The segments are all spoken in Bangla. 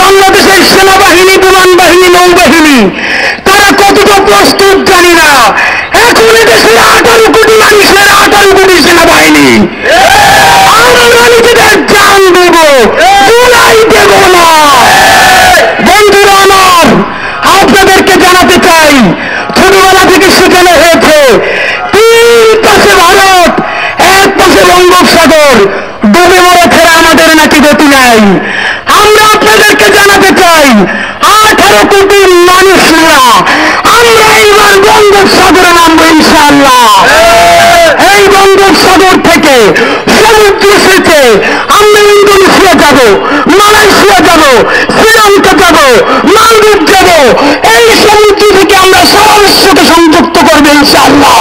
বাংলাদেশের সেনাবাহিনী, বিমান বাহিনী, নৌবাহিনী তারা কতটা প্রস্তুত জানি না। এখন দেশের 18 কোটি মানুষের 18 কোটি সেনাবাহিনী, আমরা নিজেদের জান দেব, জুলাই দেব না। বন্ধুরা আমার, আপনাদেরকে জানাতে চাই, ছোটবেলা থেকে শেখানো হয়েছে তিন পাশে ভারত, এক পাশে বঙ্গোপসাগর, ডুবে মরেছে আমাদের নাকি গতি নাই। আমরা আপনাদেরকে জানাতে চাই 18 কোটি মানুষরা আমরা এইবার বঙ্গোপসাগরে নামবো ইনশাআল্লাহ। এই বঙ্গোপসাগর থেকে সমুদ্র সেচে আমরা ইন্দোনেশিয়া যাব, মালয়েশিয়া যাব, শ্রীলঙ্কা যাব, মালদ্বীপ যাব। এই সমুদ্র থেকে আমরা সারা বিশ্বকে সংযুক্ত করবো ইনশাআল্লাহ।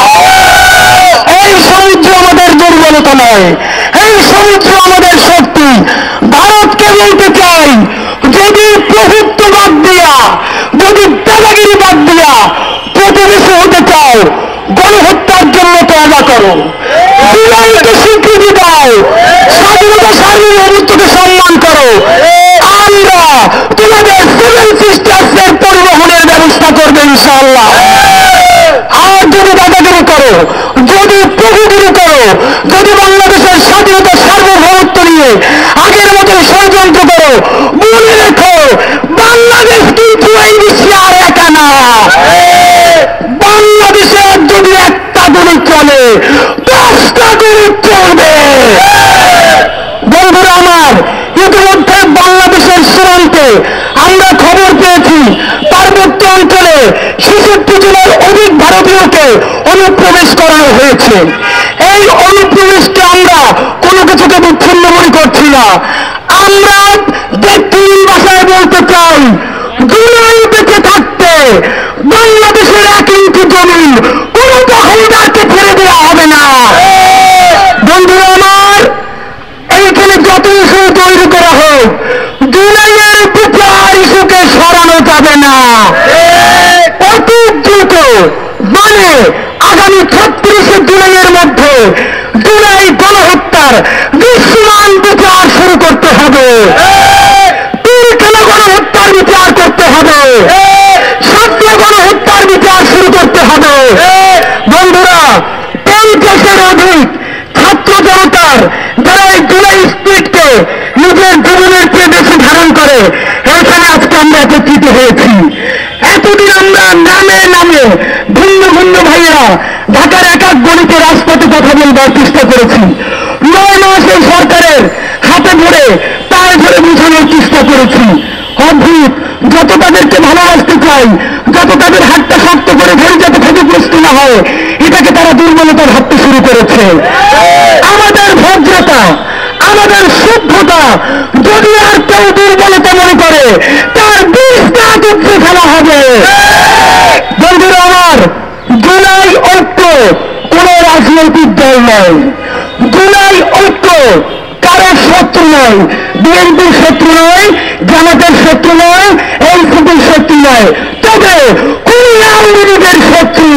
এই সমুদ্র আমাদের দুর্বলতা নয়, এই সমুদ্র আমাদের শক্তি। ভারতকে বলতে চাই, যদি প্রভুত্ব বাদ দিয়া, যদি দাদাগিরি বাদ দিয়া প্রতিবেশী হতে চাও, গণহত্যার জন্য তওবা করো, জুলাইকে স্বীকৃতি দাও, স্বাধীনতা সার্বভৌমত্বকে সম্মান করো। আমরা তোমাদের 7 সিস্টার্সের পরিবহনের ব্যবস্থা করবে ইনশাআল্লাহ। আর যদি দাদাগিরি করো, যদি প্রভুগিরি করো, যদি বাংলাদেশের স্বাধীনতা সার্বভৌমত্ব নিয়ে আগের মতো ষড়যন্ত্র করো, মনে রেখো বাংলাদেশ কিন্তু এই বিশ্বে আর একা না। বাংলাদেশে যদি একটা গরু চলে, 10টা গরু চলবে। বন্ধুরা আমার, ইতিমধ্যে বাংলাদেশের সীমান্তে আমরা খবর পেয়েছি পার্বত্য অঞ্চলে 66 জনের অধিক ভারতীয়কে অনুপ্রবেশ করানো হয়েছে। এই অনুপ্রবেশকে আমরা কোনো কিছুকে বিচ্ছিন্ন মনে করছি না। আমরা ব্যক্তির ভাষায় বলতে চাই, জুলাই বেঁচে থাকতে বাংলাদেশের 1 ইঞ্চি জমি কোনো দখলদারকে ছেড়ে দেওয়া হবে না। বন্ধুরা আমার, এইখানে যত ইস্যু তৈরি করা হোক, জুলাইয়ের বিচার ইস্যুকে সরানো যাবে না। অতি দ্রুত মানে আগামী 36 জুলাইয়ের মধ্যে জুলাই গণহত্যার দৃশ্যমান বিচার শুরু করতে হবে। পিলখানা গণহত্যার বিচার করতে হবে, ছাত্র গণহত্যার বিচার শুরু করতে হবে। বন্ধুরা, 50-এর অধিক ছাত্র জনতার যারা এই জুলাই স্পিরিটকে নিজের জীবনের চেয়ে বেশি ধারণ করে, এখানে আজকে আমরা একত্রিত হয়েছি। এতদিন আমরা নামে নামে ভিন্ন ভিন্ন ভাইয়েরা ঢাকার এক এক গলিতে রাজপথে কথা বলবার চেষ্টা করেছি। 9 মাস এই সরকারের হাতে ধরে পায়ে ধরে বুঝানোর চেষ্টা করেছি। অদ্ভুত, যত তাদেরকে ভালোবাসতে চাই, যত তাদের হাতটা শক্ত করে ধরে যাতে ক্ষতিগ্রস্ত না হয়, এটাকে তারা দুর্বলতা ভাবতে শুরু করেছে। আমাদের ভদ্রতা, আমাদের সভ্যতা যদি আর কেউ দুর্বলতা মনে করে, তার বিষটা উঠে ফেলা হবে। বন্ধুরা আমার, জুলাই ঐক্য কোন রাজনৈতিক দল নয়, জুলাই ঐক্য কারো শত্রু নয়, বিএনপির শত্রু নয়, জামাতের শত্রু নয়, এনসিপির শত্রু নয়, তবে কোন আওয়ামী লীগের শত্রু।